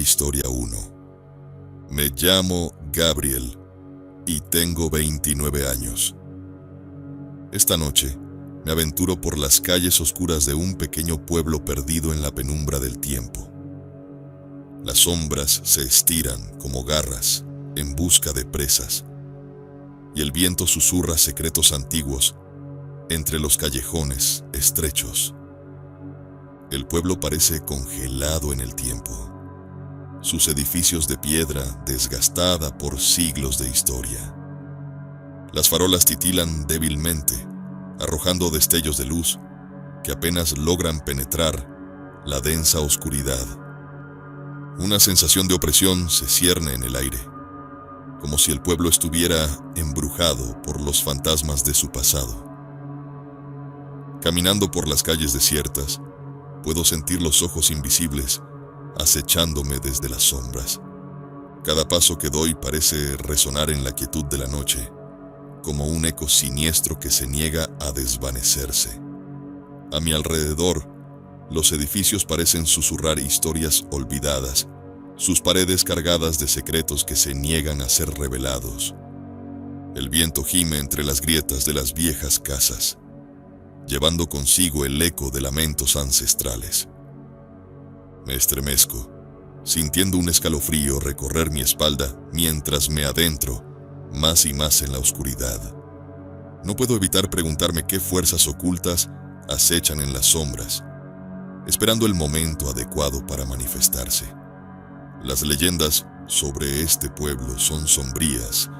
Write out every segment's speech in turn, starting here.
Historia 1. Me llamo Gabriel y tengo 29 años. Esta noche me aventuro por las calles oscuras de un pequeño pueblo perdido en la penumbra del tiempo. Las sombras se estiran como garras en busca de presas, y el viento susurra secretos antiguos entre los callejones estrechos. El pueblo parece congelado en el tiempo, sus edificios de piedra desgastada por siglos de historia. Las farolas titilan débilmente, arrojando destellos de luz que apenas logran penetrar la densa oscuridad. Una sensación de opresión se cierne en el aire, como si el pueblo estuviera embrujado por los fantasmas de su pasado. Caminando por las calles desiertas, puedo sentir los ojos invisibles acechándome desde las sombras. Cada paso que doy parece resonar en la quietud de la noche, como un eco siniestro que se niega a desvanecerse. A mi alrededor, los edificios parecen susurrar historias olvidadas, sus paredes cargadas de secretos que se niegan a ser revelados. El viento gime entre las grietas de las viejas casas, llevando consigo el eco de lamentos ancestrales. Me estremezco, sintiendo un escalofrío recorrer mi espalda mientras me adentro más y más en la oscuridad. No puedo evitar preguntarme qué fuerzas ocultas acechan en las sombras, esperando el momento adecuado para manifestarse. Las leyendas sobre este pueblo son sombrías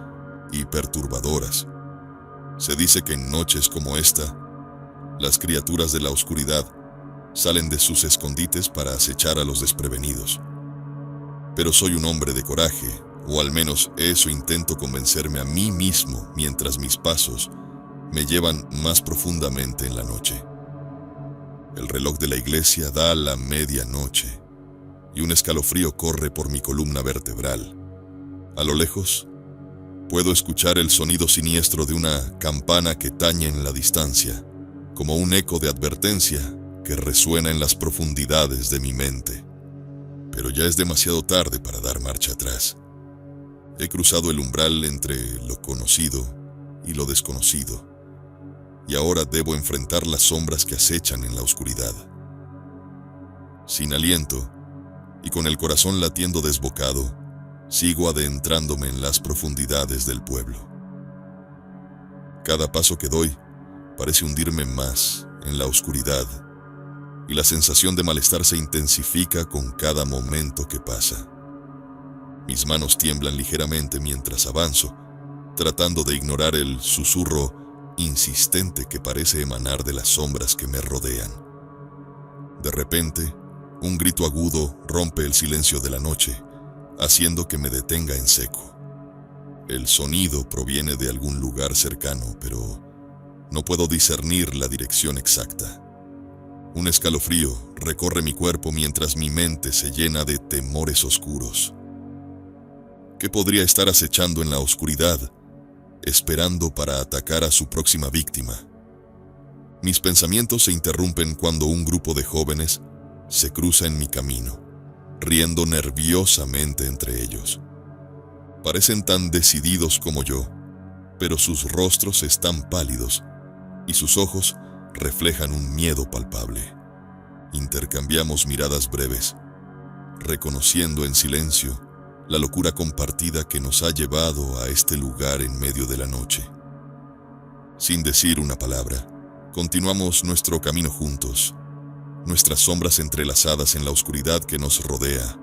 y perturbadoras. Se dice que en noches como esta, las criaturas de la oscuridad salen de sus escondites para acechar a los desprevenidos. Pero soy un hombre de coraje, o al menos eso intento convencerme a mí mismo mientras mis pasos me llevan más profundamente en la noche. El reloj de la iglesia da la medianoche y un escalofrío corre por mi columna vertebral. A lo lejos, puedo escuchar el sonido siniestro de una campana que tañe en la distancia, como un eco de advertencia que resuena en las profundidades de mi mente. Pero ya es demasiado tarde para dar marcha atrás. He cruzado el umbral entre lo conocido y lo desconocido, y ahora debo enfrentar las sombras que acechan en la oscuridad. Sin aliento, y con el corazón latiendo desbocado, sigo adentrándome en las profundidades del pueblo. Cada paso que doy parece hundirme más en la oscuridad, y la sensación de malestar se intensifica con cada momento que pasa. Mis tiemblan ligeramente mientras avanzo, tratando de ignorar el susurro insistente que parece emanar de las sombras que me rodean. De repente, un grito agudo rompe el silencio de la noche, haciendo que me detenga en seco. El sonido proviene de algún lugar cercano, pero no puedo discernir la dirección exacta. Un escalofrío recorre mi cuerpo mientras mi mente se llena de temores oscuros. ¿Qué podría estar acechando en la oscuridad, esperando para atacar a su próxima víctima? Mis pensamientos se interrumpen cuando un grupo de jóvenes se cruza en mi camino, riendo nerviosamente entre ellos. Parecen tan decididos como yo, pero sus rostros están pálidos y sus ojos reflejan un miedo palpable. Intercambiamos miradas breves, reconociendo en silencio la locura compartida que nos ha llevado a este lugar en medio de la noche. Sin decir una palabra, continuamos nuestro camino juntos, nuestras sombras entrelazadas en la oscuridad que nos rodea.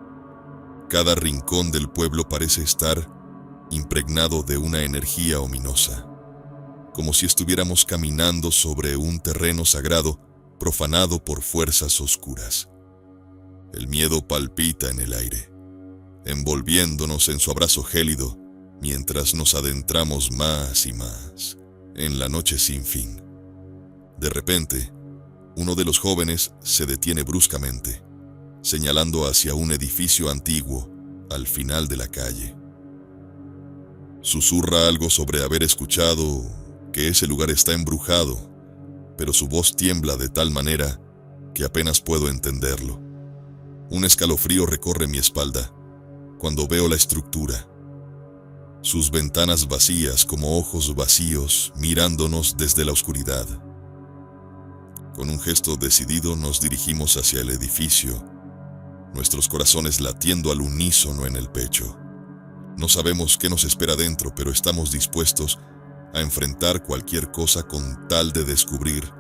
Cada rincón del pueblo parece estar impregnado de una energía ominosa, como si estuviéramos caminando sobre un terreno sagrado profanado por fuerzas oscuras. El miedo palpita en el aire, envolviéndonos en su abrazo gélido mientras nos adentramos más y más en la noche sin fin. De repente, uno de los jóvenes se detiene bruscamente, señalando hacia un edificio antiguo al final de la calle. Susurra algo sobre haber escuchado que ese lugar está embrujado, pero su voz tiembla de tal manera que apenas puedo entenderlo. Un escalofrío recorre mi espalda cuando veo la estructura. Sus ventanas vacías como ojos vacíos mirándonos desde la oscuridad. Con un gesto decidido nos dirigimos hacia el edificio, nuestros corazones latiendo al unísono en el pecho. No sabemos qué nos espera dentro, pero estamos dispuestos a enfrentar cualquier cosa con tal de descubrir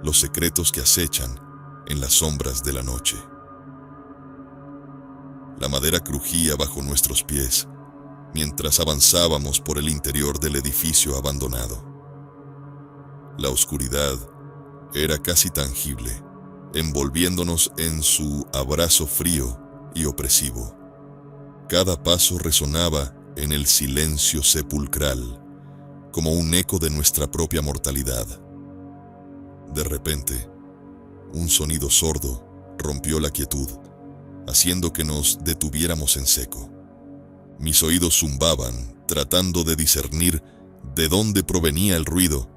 los secretos que acechan en las sombras de la noche. La madera crujía bajo nuestros pies mientras avanzábamos por el interior del edificio abandonado. La oscuridad era casi tangible, envolviéndonos en su abrazo frío y opresivo. Cada paso resonaba en el silencio sepulcral, como un eco de nuestra propia mortalidad. De repente, un sonido sordo rompió la quietud, haciendo que nos detuviéramos en seco. Mis oídos zumbaban, tratando de discernir de dónde provenía el ruido,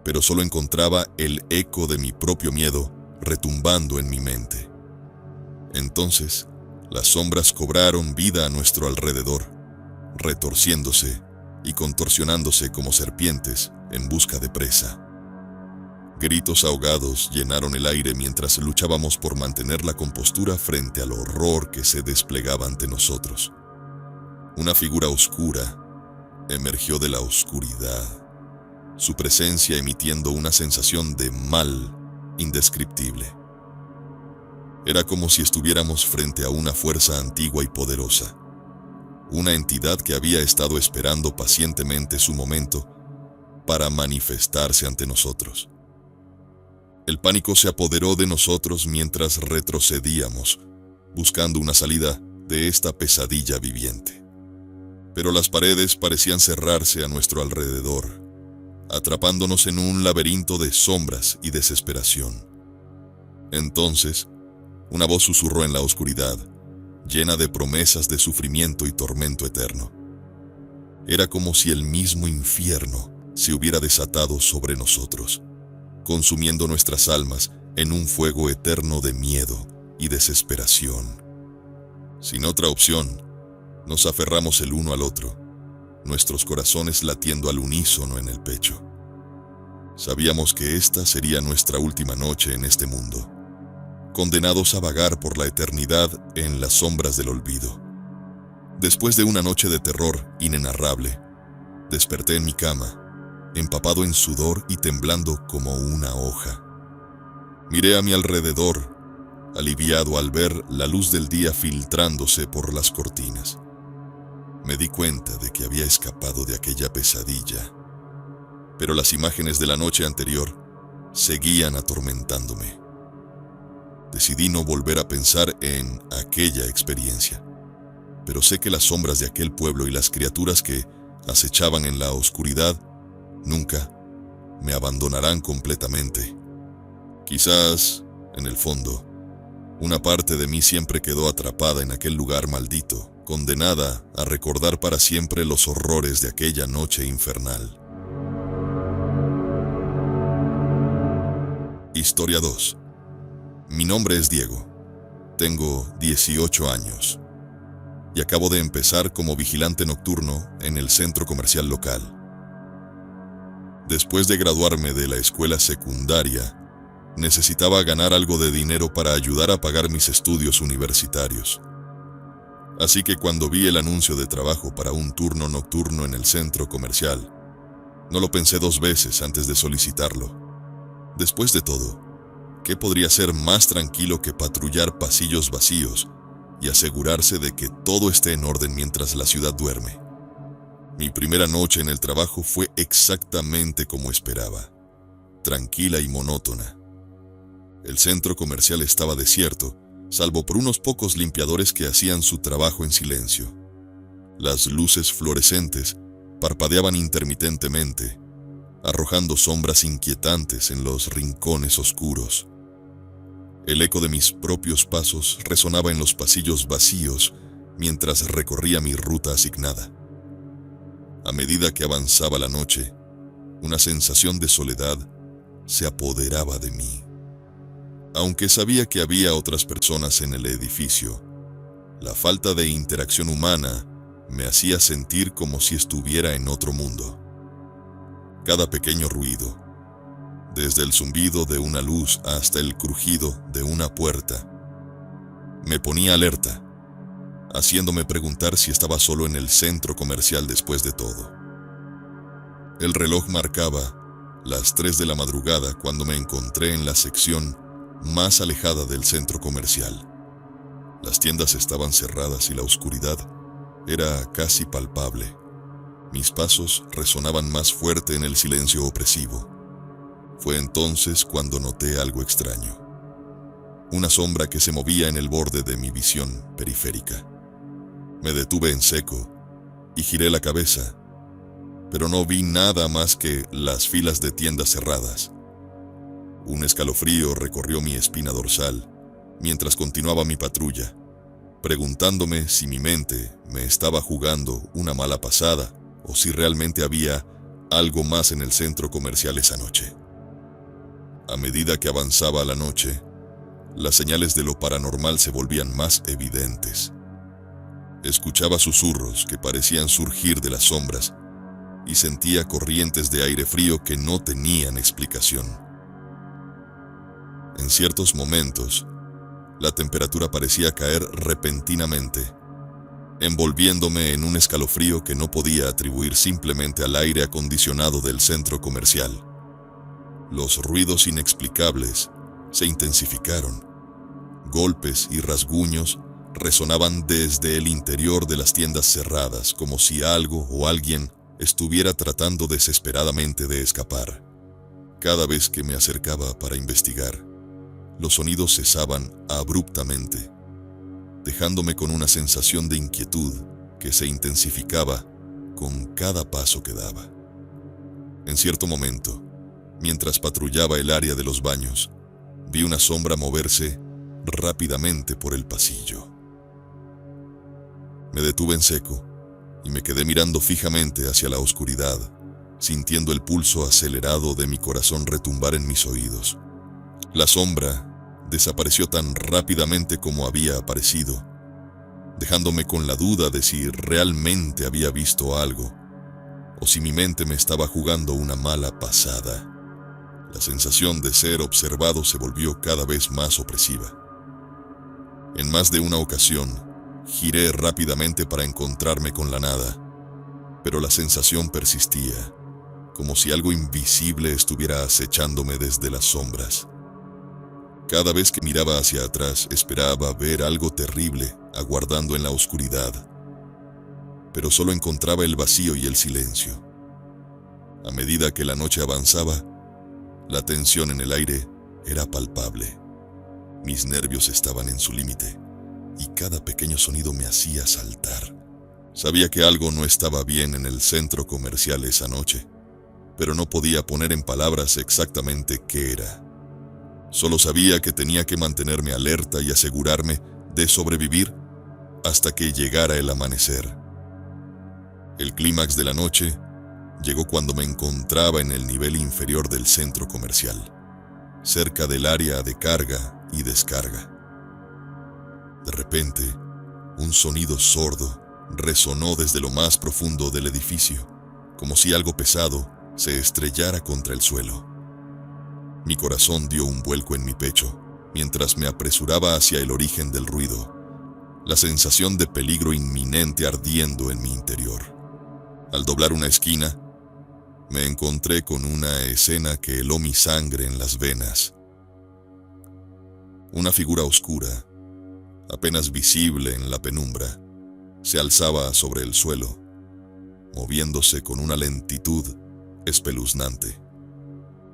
pero solo encontraba el eco de mi propio miedo retumbando en mi mente. Entonces, las sombras cobraron vida a nuestro alrededor, retorciéndose y contorsionándose como serpientes en busca de presa. Gritos ahogados llenaron el aire mientras luchábamos por mantener la compostura frente al horror que se desplegaba ante nosotros. Una figura oscura emergió de la oscuridad, su presencia emitiendo una sensación de mal indescriptible. Era como si estuviéramos frente a una fuerza antigua y poderosa, una entidad que había estado esperando pacientemente su momento para manifestarse ante nosotros. El pánico se apoderó de nosotros mientras retrocedíamos, buscando una salida de esta pesadilla viviente. Pero las paredes parecían cerrarse a nuestro alrededor, atrapándonos en un laberinto de sombras y desesperación. Entonces, una voz susurró en la oscuridad, llena de promesas de sufrimiento y tormento eterno. Era como si el mismo infierno se hubiera desatado sobre nosotros, consumiendo nuestras almas en un fuego eterno de miedo y desesperación. Sin otra opción, nos aferramos el uno al otro, nuestros corazones latiendo al unísono en el pecho. Sabíamos que esta sería nuestra última noche en este mundo, condenados a vagar por la eternidad en las sombras del olvido. Después de una noche de terror inenarrable, desperté en mi cama, empapado en sudor y temblando como una hoja. Miré a mi alrededor, aliviado al ver la luz del día filtrándose por las cortinas. Me di cuenta de que había escapado de aquella pesadilla, pero las imágenes de la noche anterior seguían atormentándome. Decidí no volver a pensar en aquella experiencia, pero sé que las sombras de aquel pueblo y las criaturas que acechaban en la oscuridad nunca me abandonarán completamente. Quizás, en el fondo, una parte de mí siempre quedó atrapada en aquel lugar maldito, condenada a recordar para siempre los horrores de aquella noche infernal. Historia 2. Mi nombre es Diego. Tengo 18 años y acabo de empezar como vigilante nocturno en el centro comercial local. Después de graduarme de la escuela secundaria, necesitaba ganar algo de dinero para ayudar a pagar mis estudios universitarios. Así que cuando vi el anuncio de trabajo para un turno nocturno en el centro comercial, no lo pensé dos veces antes de solicitarlo. Después de todo, ¿qué podría ser más tranquilo que patrullar pasillos vacíos y asegurarse de que todo esté en orden mientras la ciudad duerme? Mi primera noche en el trabajo fue exactamente como esperaba, tranquila y monótona. El centro comercial estaba desierto, salvo por unos pocos limpiadores que hacían su trabajo en silencio. Las luces fluorescentes parpadeaban intermitentemente, arrojando sombras inquietantes en los rincones oscuros. El eco de mis propios pasos resonaba en los pasillos vacíos mientras recorría mi ruta asignada. A medida que avanzaba la noche, una sensación de soledad se apoderaba de mí. Aunque sabía que había otras personas en el edificio, la falta de interacción humana me hacía sentir como si estuviera en otro mundo. Cada pequeño ruido, desde el zumbido de una luz hasta el crujido de una puerta, me ponía alerta, haciéndome preguntar si estaba solo en el centro comercial después de todo. El reloj marcaba las 3 de la madrugada cuando me encontré en la sección más alejada del centro comercial. Las tiendas estaban cerradas y la oscuridad era casi palpable. Mis pasos resonaban más fuerte en el silencio opresivo. Fue entonces cuando noté algo extraño. Una sombra que se movía en el borde de mi visión periférica. Me detuve en seco y giré la cabeza, pero no vi nada más que las filas de tiendas cerradas. Un escalofrío recorrió mi espina dorsal mientras continuaba mi patrulla, preguntándome si mi mente me estaba jugando una mala pasada o si realmente había algo más en el centro comercial esa noche. A medida que avanzaba la noche, las señales de lo paranormal se volvían más evidentes. Escuchaba susurros que parecían surgir de las sombras y sentía corrientes de aire frío que no tenían explicación. En ciertos momentos, la temperatura parecía caer repentinamente, envolviéndome en un escalofrío que no podía atribuir simplemente al aire acondicionado del centro comercial. Los ruidos inexplicables se intensificaron. Golpes y rasguños resonaban desde el interior de las tiendas cerradas, como si algo o alguien estuviera tratando desesperadamente de escapar. Cada vez que me acercaba para investigar, los sonidos cesaban abruptamente, dejándome con una sensación de inquietud que se intensificaba con cada paso que daba. En cierto momento, mientras patrullaba el área de los baños, vi una sombra moverse rápidamente por el pasillo. Me detuve en seco y me quedé mirando fijamente hacia la oscuridad, sintiendo el pulso acelerado de mi corazón retumbar en mis oídos. La sombra desapareció tan rápidamente como había aparecido, dejándome con la duda de si realmente había visto algo o si mi mente me estaba jugando una mala pasada. La sensación de ser observado se volvió cada vez más opresiva. En más de una ocasión, giré rápidamente para encontrarme con la nada, pero la sensación persistía, como si algo invisible estuviera acechándome desde las sombras. Cada vez que miraba hacia atrás, esperaba ver algo terrible aguardando en la oscuridad, pero solo encontraba el vacío y el silencio. A medida que la noche avanzaba, la tensión en el aire era palpable. Mis nervios estaban en su límite y cada pequeño sonido me hacía saltar. Sabía que algo no estaba bien en el centro comercial esa noche, pero no podía poner en palabras exactamente qué era. Solo sabía que tenía que mantenerme alerta y asegurarme de sobrevivir hasta que llegara el amanecer. El clímax de la noche llegó cuando me encontraba en el nivel inferior del centro comercial, cerca del área de carga y descarga. De repente, un sonido sordo resonó desde lo más profundo del edificio, como si algo pesado se estrellara contra el suelo. Mi corazón dio un vuelco en mi pecho mientras me apresuraba hacia el origen del ruido, la sensación de peligro inminente ardiendo en mi interior. Al doblar una esquina, me encontré con una escena que heló mi sangre en las venas. Una figura oscura, apenas visible en la penumbra, se alzaba sobre el suelo, moviéndose con una lentitud espeluznante.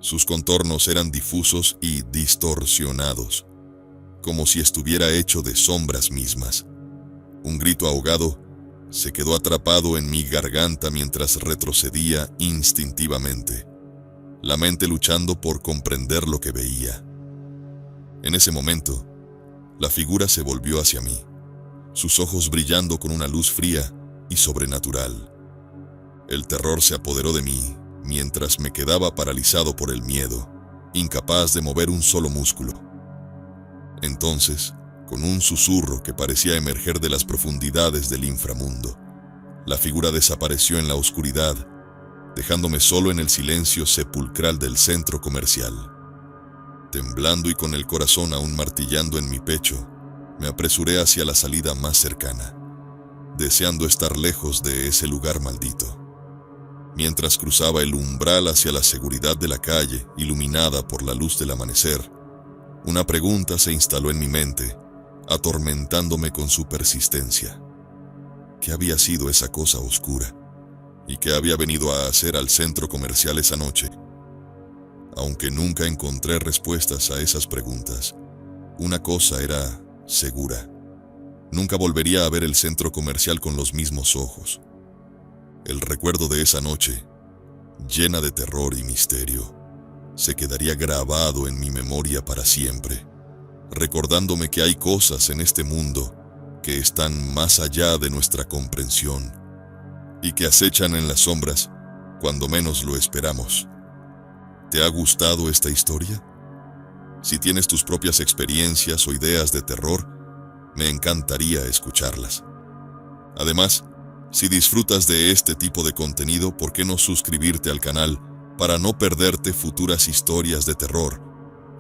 Sus contornos eran difusos y distorsionados, como si estuviera hecho de sombras mismas. Un grito ahogado se quedó atrapado en mi garganta mientras retrocedía instintivamente, la mente luchando por comprender lo que veía. En ese momento, la figura se volvió hacia mí, sus ojos brillando con una luz fría y sobrenatural. El terror se apoderó de mí mientras me quedaba paralizado por el miedo, incapaz de mover un solo músculo. Entonces, con un susurro que parecía emerger de las profundidades del inframundo, la figura desapareció en la oscuridad, dejándome solo en el silencio sepulcral del centro comercial. Temblando y con el corazón aún martillando en mi pecho, me apresuré hacia la salida más cercana, deseando estar lejos de ese lugar maldito. Mientras cruzaba el umbral hacia la seguridad de la calle, iluminada por la luz del amanecer, una pregunta se instaló en mi mente, atormentándome con su persistencia. ¿Qué había sido esa cosa oscura? ¿Y qué había venido a hacer al centro comercial esa noche? Aunque nunca encontré respuestas a esas preguntas, una cosa era segura. Nunca volvería a ver el centro comercial con los mismos ojos. El recuerdo de esa noche, llena de terror y misterio, se quedaría grabado en mi memoria para siempre, recordándome que hay cosas en este mundo que están más allá de nuestra comprensión y que acechan en las sombras cuando menos lo esperamos. ¿Te ha gustado esta historia? Si tienes tus propias experiencias o ideas de terror, me encantaría escucharlas. Además, si disfrutas de este tipo de contenido, ¿por qué no suscribirte al canal para no perderte futuras historias de terror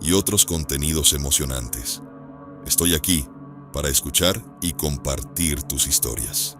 y otros contenidos emocionantes? Estoy aquí para escuchar y compartir tus historias.